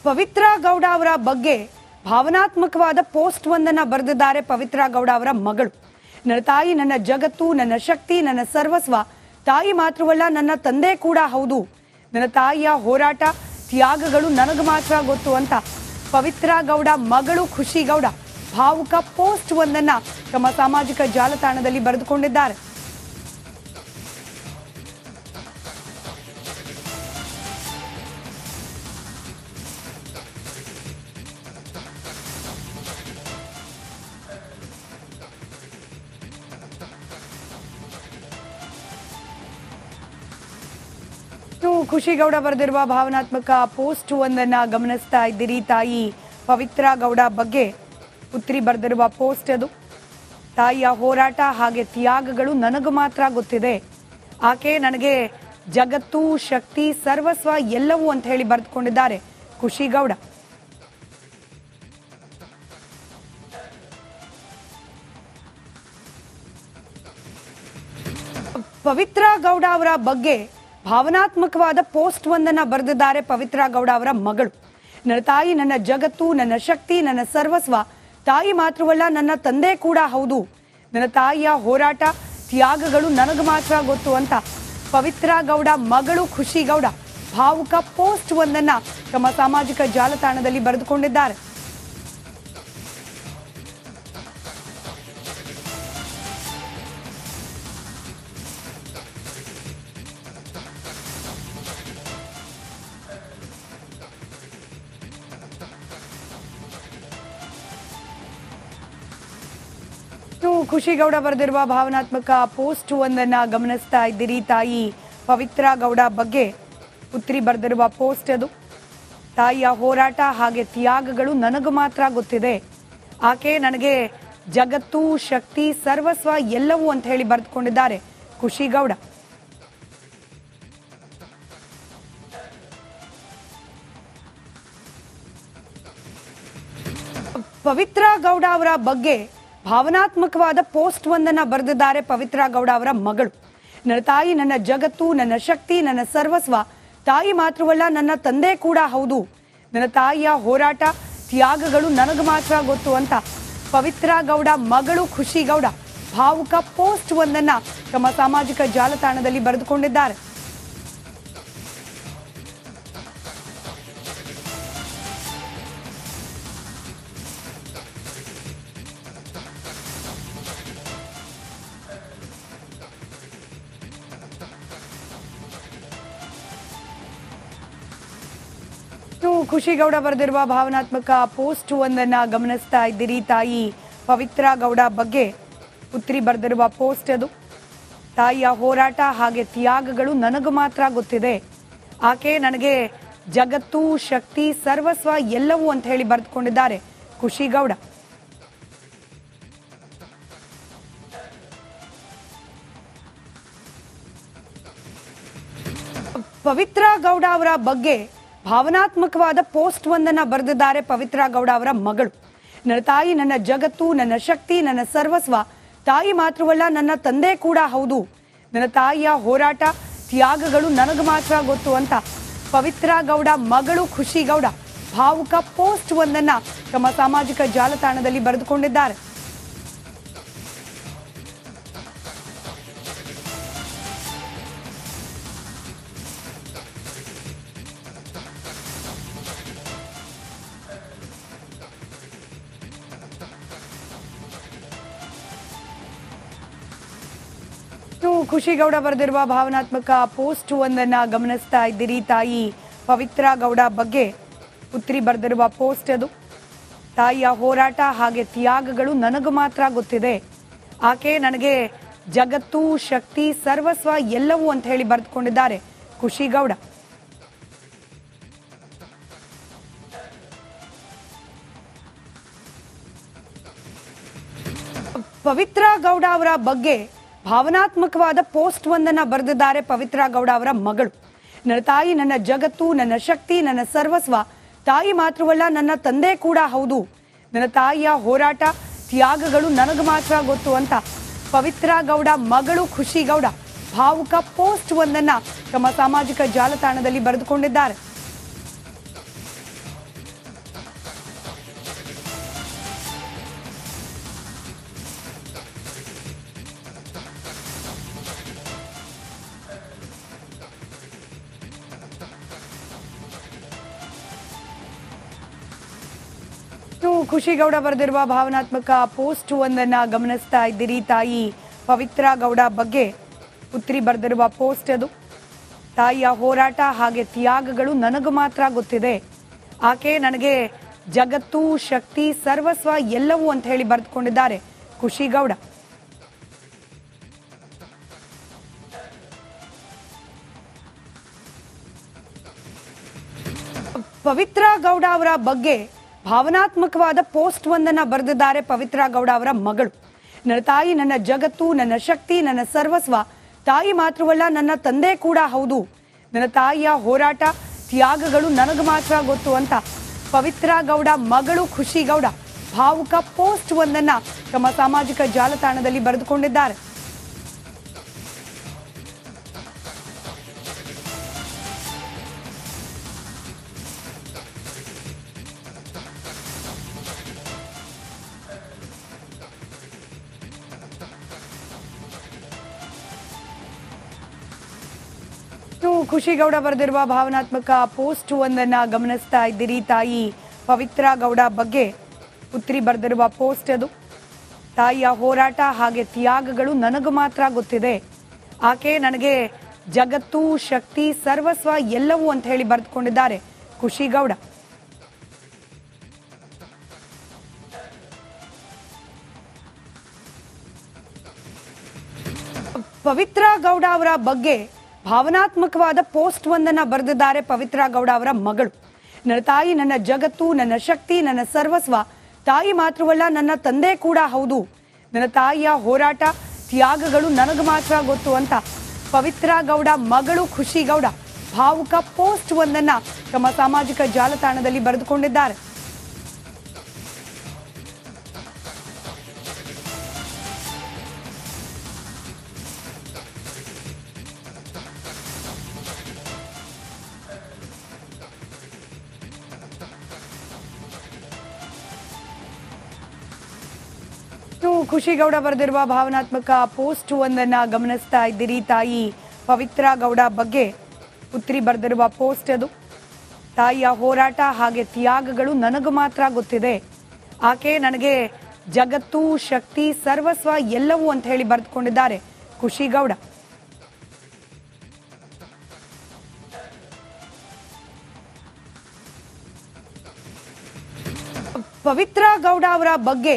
ಪವಿತ್ರ ಗೌಡ ಅವರ ಬಗ್ಗೆ ಭಾವನಾತ್ಮಕವಾದ ಪೋಸ್ಟ್ ಒಂದನ್ನ ಬರೆದಿದ್ದಾರೆ ಪವಿತ್ರ ಗೌಡ ಅವರ ಮಗಳು. ನನ್ನ ತಾಯಿ ನನ್ನ ಜಗತ್ತು, ನನ್ನ ಶಕ್ತಿ, ನನ್ನ ಸರ್ವಸ್ವ. ತಾಯಿ ಮಾತ್ರವಲ್ಲ, ನನ್ನ ತಂದೆ ಕೂಡ ಹೌದು. ನನ್ನ ತಾಯಿಯ ಹೋರಾಟ, ತ್ಯಾಗಗಳು ನನಗೆ ಮಾತ್ರ ಗೊತ್ತು ಅಂತ ಪವಿತ್ರ ಗೌಡ ಮಗಳು ಖುಷಿ ಗೌಡ ಭಾವುಕ ಪೋಸ್ಟ್ ಒಂದನ್ನ ತಮ್ಮ ಸಾಮಾಜಿಕ ಜಾಲತಾಣದಲ್ಲಿ ಬರೆದುಕೊಂಡಿದ್ದಾರೆ. ಖುಷಿ ಗೌಡ ಬರೆದಿರುವ ಭಾವನಾತ್ಮಕ ಪೋಸ್ಟ್ ಒಂದನ್ನ ಗಮನಿಸ್ತಾ ಇದ್ದೀರಿ. ತಾಯಿ ಪವಿತ್ರ ಗೌಡ ಬಗ್ಗೆ ಪುತ್ರಿ ಬರೆದಿರುವ ಪೋಸ್ಟ್ ಅದು. ತಾಯಿಯ ಹೋರಾಟ ಹಾಗೆ ತ್ಯಾಗಗಳು ನನಗೆ ಮಾತ್ರ ಗೊತ್ತಿದೆ. ಆಕೆ ನನಗೆ ಜಗತ್ತು, ಶಕ್ತಿ, ಸರ್ವಸ್ವ ಎಲ್ಲವೂ ಅಂತ ಹೇಳಿ ಬರೆದುಕೊಂಡಿದ್ದಾರೆ ಖುಷಿ ಗೌಡ. ಪವಿತ್ರ ಗೌಡ ಅವರ ಬಗ್ಗೆ ಭಾವನಾತ್ಮಕವಾದ ಪೋಸ್ಟ್ ಒಂದನ್ನ ಬರೆದಿದ್ದಾರೆ ಪವಿತ್ರ ಗೌಡ ಅವರ ಮಗಳು. ನನ್ನ ತಾಯಿ ನನ್ನ ಜಗತ್ತು, ನನ್ನ ಶಕ್ತಿ, ನನ್ನ ಸರ್ವಸ್ವ. ತಾಯಿ ಮಾತ್ರವಲ್ಲ, ನನ್ನ ತಂದೆ ಕೂಡ ಹೌದು. ನನ್ನ ತಾಯಿಯ ಹೋರಾಟ, ತ್ಯಾಗಗಳು ನನಗೆ ಮಾತ್ರ ಗೊತ್ತು ಅಂತ ಪವಿತ್ರ ಗೌಡ ಮಗಳು ಖುಷಿ ಗೌಡ ಭಾವುಕ ಪೋಸ್ಟ್ ಒಂದನ್ನ ತಮ್ಮ ಸಾಮಾಜಿಕ ಜಾಲತಾಣದಲ್ಲಿ ಬರೆದುಕೊಂಡಿದ್ದಾರೆ. ಖುಷಿ ಗೌಡ ಬರೆದಿರುವ ಭಾವನಾತ್ಮಕ ಪೋಸ್ಟ್ ಒಂದನ್ನ ಗಮನಿಸ್ತಾ ಇದ್ದೀರಿ. ತಾಯಿ ಪವಿತ್ರ ಗೌಡ ಬಗ್ಗೆ ಪುತ್ರಿ ಬರೆದಿರುವ ಪೋಸ್ಟ್ ಅದು. ತಾಯಿಯ ಹೋರಾಟ ಹಾಗೆ ತ್ಯಾಗಗಳು ನನಗೆ ಮಾತ್ರ ಗೊತ್ತಿದೆ. ಆಕೆ ನನಗೆ ಜಗತ್ತು, ಶಕ್ತಿ, ಸರ್ವಸ್ವ ಎಲ್ಲವೂ ಅಂತ ಹೇಳಿ ಬರೆದುಕೊಂಡಿದ್ದಾರೆ ಖುಷಿ ಗೌಡ. ಪವಿತ್ರ ಗೌಡ ಅವರ ಬಗ್ಗೆ ಭಾವನಾತ್ಮಕವಾದ ಪೋಸ್ಟ್ ಒಂದನ್ನ ಬರೆದಿದ್ದಾರೆ ಪವಿತ್ರ ಗೌಡ ಅವರ ಮಗಳು. ನನ್ನ ತಾಯಿ ನನ್ನ ಜಗತ್ತು, ನನ್ನ ಶಕ್ತಿ, ನನ್ನ ಸರ್ವಸ್ವ. ತಾಯಿ ಮಾತ್ರವಲ್ಲ, ನನ್ನ ತಂದೆ ಕೂಡ ಹೌದು. ನನ್ನ ತಾಯಿಯ ಹೋರಾಟ, ತ್ಯಾಗಗಳು ನನಗೆ ಮಾತ್ರ ಗೊತ್ತು ಅಂತ ಪವಿತ್ರ ಗೌಡ ಮಗಳು ಖುಷಿ ಗೌಡ ಭಾವುಕ ಪೋಸ್ಟ್ ಒಂದನ್ನ ತಮ್ಮ ಸಾಮಾಜಿಕ ಜಾಲತಾಣದಲ್ಲಿ ಬರೆದುಕೊಂಡಿದ್ದಾರೆ. ಖುಷಿ ಗೌಡ ಬರೆದಿರುವ ಭಾವನಾತ್ಮಕ ಪೋಸ್ಟ್ ಒಂದನ್ನ ಗಮನಿಸ್ತಾ ಇದ್ದೀರಿ. ತಾಯಿ ಪವಿತ್ರ ಗೌಡ ಬಗ್ಗೆ ಪುತ್ರಿ ಬರೆದಿರುವ ಪೋಸ್ಟ್ ಅದು. ತಾಯಿಯ ಹೋರಾಟ ಹಾಗೆ ತ್ಯಾಗಗಳು ನನಗೆ ಮಾತ್ರ ಗೊತ್ತಿದೆ. ಆಕೆ ನನಗೆ ಜಗತ್ತು, ಶಕ್ತಿ, ಸರ್ವಸ್ವ ಎಲ್ಲವೂ ಅಂತ ಹೇಳಿ ಬರೆದುಕೊಂಡಿದ್ದಾರೆ ಖುಷಿ ಗೌಡ. ಪವಿತ್ರ ಗೌಡ ಅವರ ಬಗ್ಗೆ ಭಾವನಾತ್ಮಕವಾದ ಪೋಸ್ಟ್ ಒಂದನ್ನ ಬರೆದಿದ್ದಾರೆ ಪವಿತ್ರ ಗೌಡ ಅವರ ಮಗಳು. ನನ್ನ ತಾಯಿ ನನ್ನ ಜಗತ್ತು, ನನ್ನ ಶಕ್ತಿ, ನನ್ನ ಸರ್ವಸ್ವ. ತಾಯಿ ಮಾತ್ರವಲ್ಲ, ನನ್ನ ತಂದೆ ಕೂಡ ಹೌದು. ನನ್ನ ತಾಯಿಯ ಹೋರಾಟ, ತ್ಯಾಗಗಳು ನನಗೆ ಮಾತ್ರ ಗೊತ್ತು ಅಂತ ಪವಿತ್ರ ಗೌಡ ಮಗಳು ಖುಷಿ ಗೌಡ ಭಾವುಕ ಪೋಸ್ಟ್ ಒಂದನ್ನ ತಮ್ಮ ಸಾಮಾಜಿಕ ಜಾಲತಾಣದಲ್ಲಿ ಬರೆದುಕೊಂಡಿದ್ದಾರೆ. ಖುಷಿ ಗೌಡ ಬರೆದಿರುವ ಭಾವನಾತ್ಮಕ ಪೋಸ್ಟ್ ಒಂದನ್ನ ಗಮನಿಸ್ತಾ ಇದ್ದೀರಿ. ತಾಯಿ ಪವಿತ್ರ ಗೌಡ ಬಗ್ಗೆ ಪುತ್ರಿ ಬರೆದಿರುವ ಪೋಸ್ಟ್ ಅದು. ತಾಯಿಯ ಹೋರಾಟ ಹಾಗೆ ತ್ಯಾಗಗಳು ನನಗೆ ಮಾತ್ರ ಗೊತ್ತಿದೆ. ಆಕೆ ನನಗೆ ಜಗತ್ತು, ಶಕ್ತಿ, ಸರ್ವಸ್ವ ಎಲ್ಲವೂ ಅಂತ ಹೇಳಿ ಬರೆದುಕೊಂಡಿದ್ದಾರೆ ಖುಷಿ ಗೌಡ. ಪವಿತ್ರ ಗೌಡ ಅವರ ಬಗ್ಗೆ ಭಾವನಾತ್ಮಕವಾದ ಪೋಸ್ಟ್ ಒಂದನ್ನ ಬರೆದಿದ್ದಾರೆ ಪವಿತ್ರ ಗೌಡ ಅವರ ಮಗಳು. ನನ್ನ ತಾಯಿ ನನ್ನ ಜಗತ್ತು, ನನ್ನ ಶಕ್ತಿ, ನನ್ನ ಸರ್ವಸ್ವ. ತಾಯಿ ಮಾತ್ರವಲ್ಲ, ನನ್ನ ತಂದೆ ಕೂಡ ಹೌದು. ನನ್ನ ತಾಯಿಯ ಹೋರಾಟ, ತ್ಯಾಗಗಳು ನನಗೆ ಮಾತ್ರ ಗೊತ್ತು ಅಂತ ಪವಿತ್ರ ಗೌಡ ಮಗಳು ಖುಷಿ ಗೌಡ ಭಾವುಕ ಪೋಸ್ಟ್ ಒಂದನ್ನ ತಮ್ಮ ಸಾಮಾಜಿಕ ಜಾಲತಾಣದಲ್ಲಿ ಬರೆದುಕೊಂಡಿದ್ದಾರೆ. ಖುಷಿ ಗೌಡ ಬರೆದಿರುವ ಭಾವನಾತ್ಮಕ ಪೋಸ್ಟ್ ಒಂದನ್ನ ಗಮನಿಸ್ತಾ ಇದ್ದೀರಿ. ತಾಯಿ ಪವಿತ್ರ ಗೌಡ ಬಗ್ಗೆ ಪುತ್ರಿ ಬರೆದಿರುವ ಪೋಸ್ಟ್ ಅದು. ತಾಯಿಯ ಹೋರಾಟ ಹಾಗೆ ತ್ಯಾಗಗಳು ನನಗೆ ಮಾತ್ರ ಗೊತ್ತಿದೆ. ಆಕೆ ನನಗೆ ಜಗತ್ತು, ಶಕ್ತಿ, ಸರ್ವಸ್ವ ಎಲ್ಲವೂ ಅಂತ ಹೇಳಿ ಬರೆದುಕೊಂಡಿದ್ದಾರೆ ಖುಷಿ ಗೌಡ. ಪವಿತ್ರ ಗೌಡ ಅವರ ಬಗ್ಗೆ ಭಾವನಾತ್ಮಕವಾದ ಪೋಸ್ಟ್ ಒಂದನ್ನ ಬರೆದಿದ್ದಾರೆ ಪವಿತ್ರ ಗೌಡ ಅವರ ಮಗಳು. ನನ್ನ ತಾಯಿ ನನ್ನ ಜಗತ್ತು, ನನ್ನ ಶಕ್ತಿ, ನನ್ನ ಸರ್ವಸ್ವ. ತಾಯಿ ಮಾತ್ರವಲ್ಲ, ನನ್ನ ತಂದೆ ಕೂಡ ಹೌದು. ನನ್ನ ತಾಯಿಯ ಹೋರಾಟ, ತ್ಯಾಗಗಳು ನನಗೆ ಮಾತ್ರ ಗೊತ್ತು ಅಂತ ಪವಿತ್ರ ಗೌಡ ಮಗಳು ಖುಷಿ ಗೌಡ ಭಾವುಕ ಪೋಸ್ಟ್ ಒಂದನ್ನ ತಮ್ಮ ಸಾಮಾಜಿಕ ಜಾಲತಾಣದಲ್ಲಿ ಬರೆದುಕೊಂಡಿದ್ದಾರೆ. ಖುಷಿ ಗೌಡ ಬರೆದಿರುವ ಭಾವನಾತ್ಮಕ ಪೋಸ್ಟ್ ಒಂದನ್ನ ಗಮನಿಸ್ತಾ ಇದ್ದೀರಿ. ತಾಯಿ ಪವಿತ್ರ ಗೌಡ ಬಗ್ಗೆ ಪುತ್ರಿ ಬರೆದಿರುವ ಪೋಸ್ಟ್ ಅದು. ತಾಯಿಯ ಹೋರಾಟ ಹಾಗೆ ತ್ಯಾಗಗಳು ನನಗೆ ಮಾತ್ರ ಗೊತ್ತಿದೆ. ಆಕೆ ನನಗೆ ಜಗತ್ತು, ಶಕ್ತಿ, ಸರ್ವಸ್ವ ಎಲ್ಲವೂ ಅಂತ ಹೇಳಿ ಬರೆದುಕೊಂಡಿದ್ದಾರೆ ಖುಷಿ ಗೌಡ. ಪವಿತ್ರ ಗೌಡ ಅವರ ಬಗ್ಗೆ ಭಾವನಾತ್ಮಕವಾದ ಪೋಸ್ಟ್ ಒಂದನ್ನ ಬರೆದಿದ್ದಾರೆ ಪವಿತ್ರ ಗೌಡ ಅವರ ಮಗಳು. ನನ್ನ ತಾಯಿ ನನ್ನ ಜಗತ್ತು, ನನ್ನ ಶಕ್ತಿ, ನನ್ನ ಸರ್ವಸ್ವ. ತಾಯಿ ಮಾತ್ರವಲ್ಲ, ನನ್ನ ತಂದೆ ಕೂಡ ಹೌದು. ನನ್ನ ತಾಯಿಯ ಹೋರಾಟ, ತ್ಯಾಗಗಳು ನನಗೆ ಮಾತ್ರ ಗೊತ್ತು ಅಂತ ಪವಿತ್ರ ಗೌಡ ಮಗಳು ಖುಷಿ ಗೌಡ ಭಾವುಕ ಪೋಸ್ಟ್ ಒಂದನ್ನ ತಮ್ಮ ಸಾಮಾಜಿಕ ಜಾಲತಾಣದಲ್ಲಿ ಬರೆದುಕೊಂಡಿದ್ದಾರೆ. ಖುಷಿ ಗೌಡ ಬರೆದಿರುವ ಭಾವನಾತ್ಮಕ ಪೋಸ್ಟ್ ಒಂದನ್ನ ಗಮನಿಸ್ತಾ ಇದ್ದೀರಿ. ತಾಯಿ ಪವಿತ್ರ ಗೌಡ ಬಗ್ಗೆ ಪುತ್ರಿ ಬರೆದಿರುವ ಪೋಸ್ಟ್ ಅದು. ತಾಯಿಯ ಹೋರಾಟ ಹಾಗೆ ತ್ಯಾಗಗಳು ನನಗೆ ಮಾತ್ರ ಗೊತ್ತಿದೆ. ಆಕೆ ನನಗೆ ಜಗತ್ತು, ಶಕ್ತಿ, ಸರ್ವಸ್ವ ಎಲ್ಲವೂ ಅಂತ ಹೇಳಿ ಬರೆದುಕೊಂಡಿದ್ದಾರೆ ಖುಷಿ ಗೌಡ. ಪವಿತ್ರ ಗೌಡ ಅವರ ಬಗ್ಗೆ